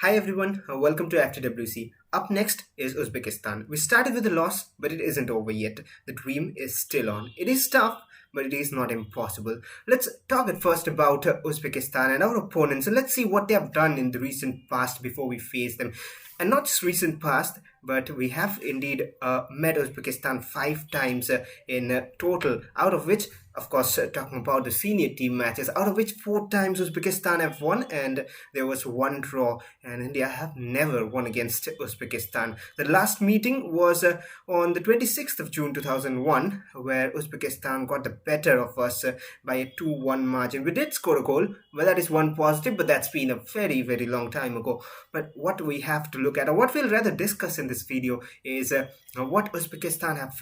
Hi everyone, welcome to FTWC. Up next is Uzbekistan. We started with a loss, but it isn't over yet. The dream is still on. It is tough, but it is not impossible. Let's talk at first about Uzbekistan and our opponents, and let's see what they have done in the recent past before we face them. And not just recent past, but we have indeed met Uzbekistan five times in total, out of which, of course, talking about the senior team matches, out of which four times Uzbekistan have won, and there was one draw, and India have never won against Uzbekistan. The last meeting was on the 26th of June 2001, where Uzbekistan got the better of us by a 2-1 margin. We did score a goal, well, that is one positive, but that's been a very, very long time ago. But what we have to look at, or what we'll rather discuss in this video, is what Uzbekistan have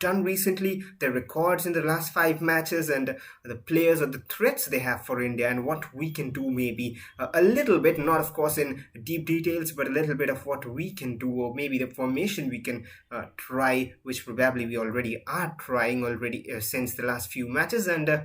done recently, their records in the last five matches, and the players or the threats they have for India, and what we can do maybe a little bit, not of course in deep details, but a little bit of what we can do, or maybe the formation we can try, which probably we already are trying already since the last few matches. And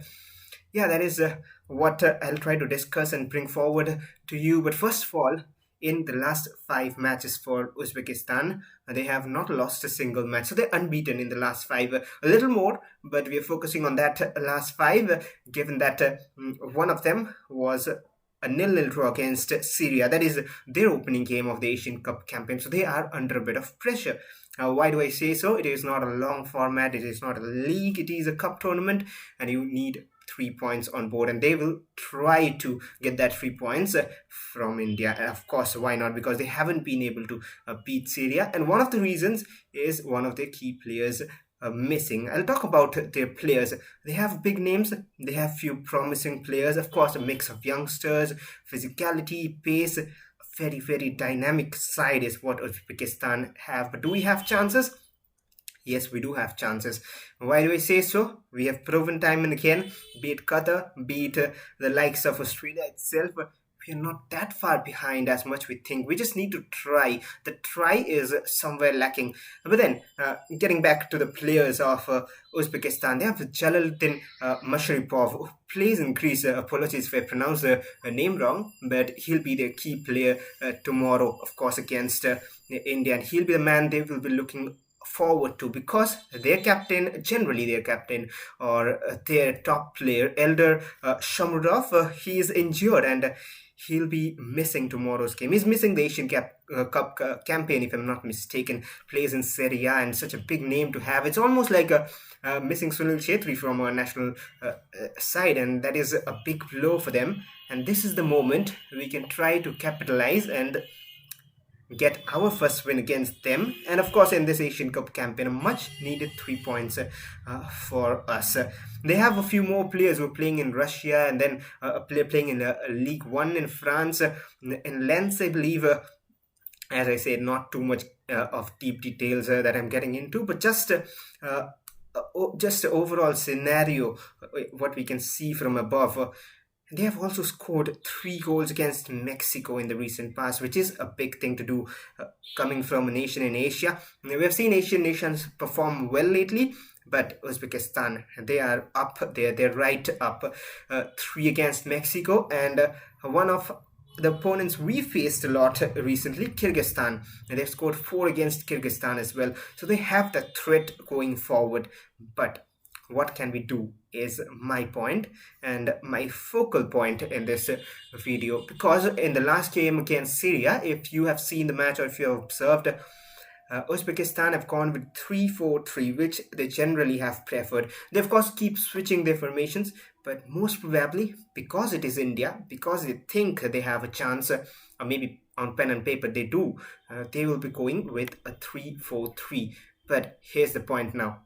yeah, that is what I'll try to discuss and bring forward to you. But first of all, in the last five matches for Uzbekistan, they have not lost a single match. So they're unbeaten in the last five. A little more, but we are focusing on that last five, given that one of them was a nil-nil draw against Syria. That is their opening game of the Asian Cup campaign. So they are under a bit of pressure. Why do I say so? It is not a long format. It is not a league. It is a cup tournament, and you need 3 points on board, and they will try to get that 3 points from India. And of course, why not? Because they haven't been able to beat Syria, and one of the reasons is one of their key players missing. I'll talk about their players. They have big names, they have few promising players, of course, a mix of youngsters, physicality, pace. Very, very dynamic side is what Uzbekistan have. But do we have chances? Yes, we do have chances. Why do I say so? We have proven time and again, be it Qatar, be it the likes of Australia itself, we are not that far behind as much we think. We just need to try. The try is somewhere lacking. But then, getting back to the players of Uzbekistan, they have Jalaluddin Masharipov, who plays in Greece. Apologies if I pronounce the name wrong, but he'll be the key player tomorrow, of course, against India. And he'll be the man they will be looking forward to, because generally their captain or their top player, Elder Shomurodov, he is injured, and he'll be missing tomorrow's game. He's missing the Asian Cup campaign, if I'm not mistaken. Plays in Serie A, and such a big name to have. It's almost like missing Sunil Chetri from our national side, and that is a big blow for them. And this is the moment we can try to capitalize and get our first win against them, and of course in this Asian Cup campaign, a much needed 3 points for us. They have a few more players who are playing in Russia, and then a player playing in League One in France, in Lens, I believe. As I said, not too much of deep details that I'm getting into, but just the overall scenario, what we can see from above. They have also scored 3 goals against Mexico in the recent past, which is a big thing to do, coming from a nation in Asia. We have seen Asian nations perform well lately, but Uzbekistan, they are up there. They're right up. Three against Mexico, and one of the opponents we faced a lot recently, Kyrgyzstan, and they've scored 4 against Kyrgyzstan as well. So they have the threat going forward, but what can we do is my point and my focal point in this video, because in the last game against Syria, if you have seen the match or if you have observed, Uzbekistan have gone with 3-4-3, which they generally have preferred. They of course keep switching their formations, but most probably because it is India, because they think they have a chance, or maybe on pen and paper they do, they will be going with a 3-4-3. But here's the point now,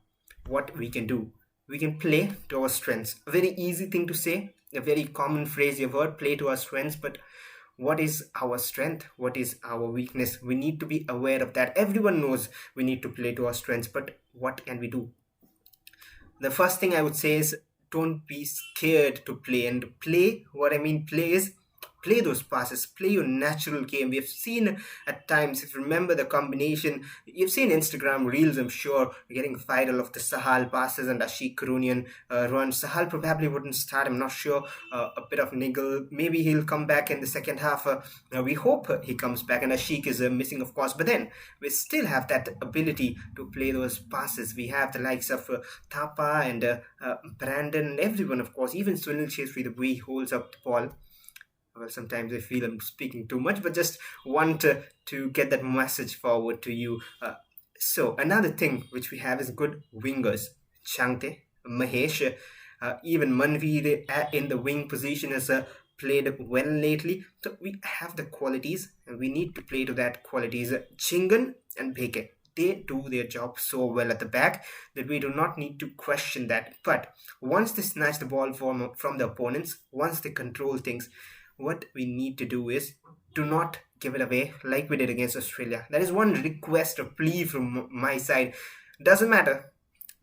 what we can do. We can play to our strengths. A very easy thing to say, a very common phrase you've heard, play to our strengths, but what is our strength? What is our weakness? We need to be aware of that. Everyone knows we need to play to our strengths, but what can we do? The first thing I would say is, don't be scared to play. And play, what I mean play is play those passes, play your natural game. We have seen at times, if you remember the combination, you've seen Instagram reels, I'm sure, getting viral of the Sahal passes and Ashik Kurunian run. Sahal probably wouldn't start, I'm not sure. A bit of niggle. Maybe he'll come back in the second half. We hope he comes back, and Ashik is missing, of course. But then we still have that ability to play those passes. We have the likes of Thapa and Brandon, and everyone, of course, even Sunil Chesri, the way he holds up the ball. Well, sometimes I feel I'm speaking too much, but just want to get that message forward to you. So another thing which we have is good wingers. Changte, Mahesh, even Manveer in the wing position has played well lately. So we have the qualities and we need to play to that qualities. Chingan and Bheke, they do their job so well at the back that we do not need to question that. But once they snatch the ball from the opponents, once they control things, what we need to do is do not give it away like we did against Australia. That is one request or plea from my side. Doesn't matter.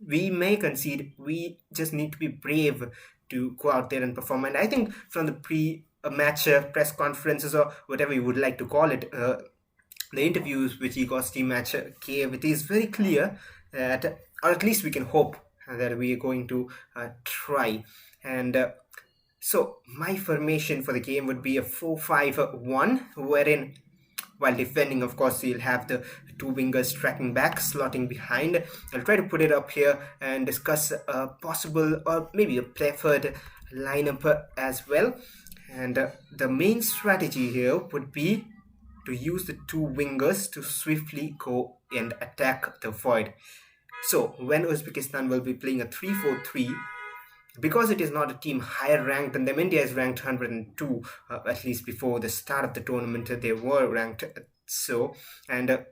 We may concede. We just need to be brave to go out there and perform. And I think from the pre-match press conferences or whatever you would like to call it, the interviews which Igor's team match gave, it is very clear that, or at least we can hope that we are going to try. And so my formation for the game would be a 4-5-1, wherein while defending, of course, you'll have the two wingers tracking back, slotting behind. I'll try to put it up here and discuss a possible or maybe a preferred lineup as well. And the main strategy here would be to use the two wingers to swiftly go and attack the void. So when Uzbekistan will be playing a 3-4-3, because it is not a team higher ranked than them, India is ranked 102, at least before the start of the tournament they were ranked so. And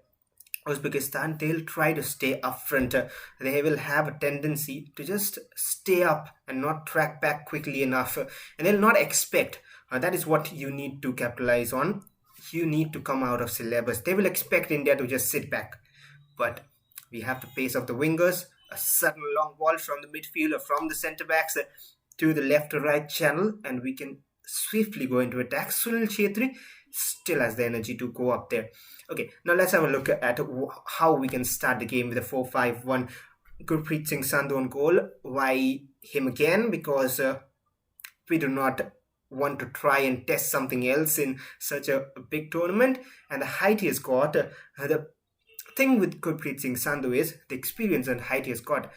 Uzbekistan, they'll try to stay up front. They will have a tendency to just stay up and not track back quickly enough. And they'll not expect. That is what you need to capitalize on. You need to come out of syllabus. They will expect India to just sit back. But we have the pace of the wingers, a sudden long ball from the midfield or from the centre backs to the left or right channel, and we can swiftly go into attack. Sunil Chetri still has the energy to go up there. Okay, now let's have a look at how we can start the game with a 4-5-1. Gurpreet Singh Sandhu on goal. Why him again? Because we do not want to try and test something else in such a big tournament, and the height he has got. The thing with Gurpreet Singh Sandhu is the experience and height he has got.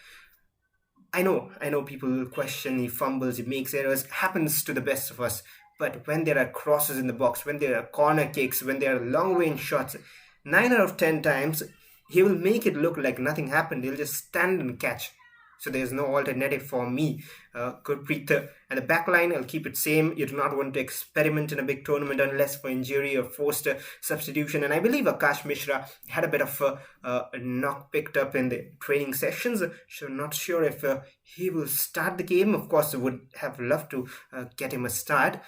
I know people will question, he fumbles, he makes errors, happens to the best of us. But when there are crosses in the box, when there are corner kicks, when there are long range shots, 9 out of 10 times he will make it look like nothing happened. He'll just stand and catch. So there's no alternative for me. Gurpreet and the back line, I'll keep it same. You do not want to experiment in a big tournament unless for injury or forced substitution. And I believe Akash Mishra had a bit of a knock picked up in the training sessions. So not sure if he will start the game. Of course, I would have loved to get him a start.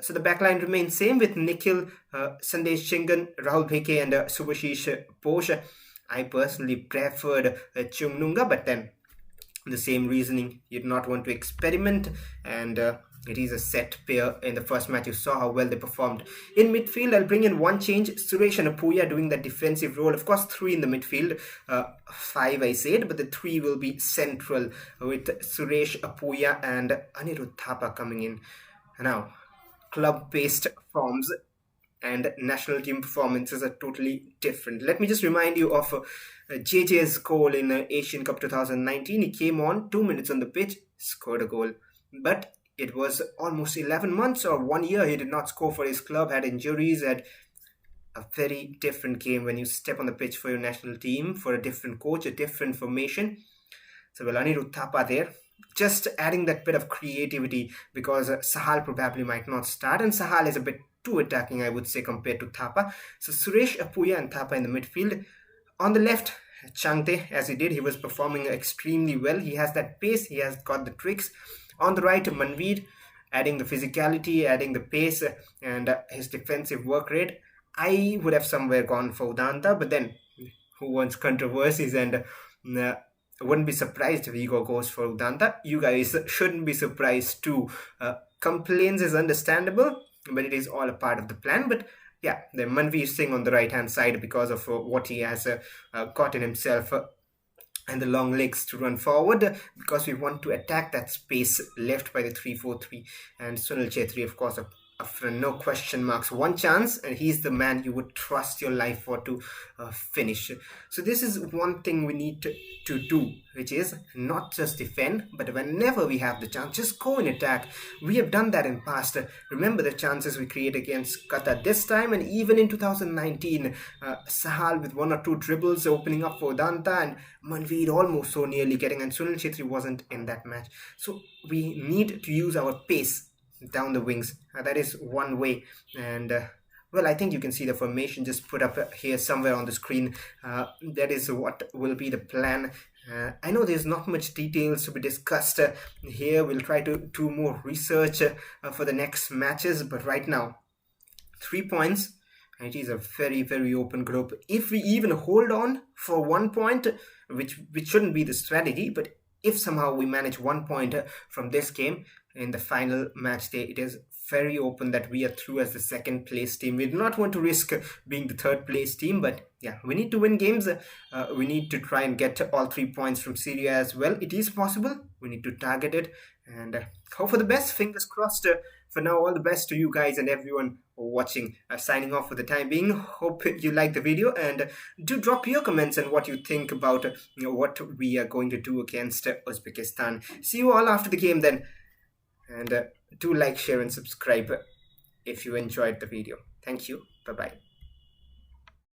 So the backline remains same with Nikhil, Sandesh Chingan, Rahul Bheke and Subhashish Bose. I personally preferred Chungnunga, but then the same reasoning, you do not want to experiment, and it is a set pair. In the first match you saw how well they performed. In midfield, I'll bring in one change, Suresh and Apuya doing that defensive role. Of course 3 in the midfield, 5 I said, but the 3 will be central with Suresh, Apuya and Anirudh Thapa coming in. Now club based forms and national team performances are totally different. Let me just remind you of JJ's goal in Asian Cup 2019. He came on 2 minutes on the pitch, scored a goal. But it was almost 11 months or 1 year he did not score for his club, had injuries, had a very different game when you step on the pitch for your national team, for a different coach, a different formation. So Anirudh Thapa there, just adding that bit of creativity, because Sahal probably might not start, and Sahal is a bit too attacking, I would say, compared to Thapa. So Suresh, Apuya and Thapa in the midfield. On the left, Changte, as he did, he was performing extremely well. He has that pace, he has got the tricks. On the right, Manveer, adding the physicality, adding the pace and his defensive work rate. I would have somewhere gone for Udanta, but then who wants controversies, and I wouldn't be surprised if Igor goes for Udanta. You guys shouldn't be surprised too. Complaints is understandable. but it is all a part of the plan. But yeah, the Manvi is staying on the right hand side because of what he has gotten himself. And the long legs to run forward because we want to attack that space left by the 3-4-3. And Sunil Chetri, of course, after no question marks, one chance, and he's the man you would trust your life for to finish. So this is one thing we need to do, which is not just defend, but whenever we have the chance, just go and attack. We have done that in past. Remember the chances we create against Qatar this time, and even in 2019, Sahal with one or two dribbles opening up for Danta, and Manveer almost so nearly getting, and Sunil Chetri wasn't in that match. So we need to use our pace down the wings. That is one way. And well, I think you can see the formation just put up here somewhere on the screen. That is what will be the plan. I know there's not much details to be discussed here. We'll try to do more research for the next matches, but right now 3 points, and it is a very, very open group. If we even hold on for 1 point, which shouldn't be the strategy, but if somehow we manage 1 point from this game in the final match day, it is very open that we are through as the second place team. We do not want to risk being the third place team, but yeah, we need to win games. We need to try and get all 3 points from Syria as well. It is possible. We need to target it and hope for the best. Fingers crossed. For now, all the best to you guys and everyone watching. Signing off for the time being. Hope you like the video, and do drop your comments on what you think about what we are going to do against Uzbekistan. See you all after the game then, and do like, share, and subscribe if you enjoyed the video. Thank you. Bye bye.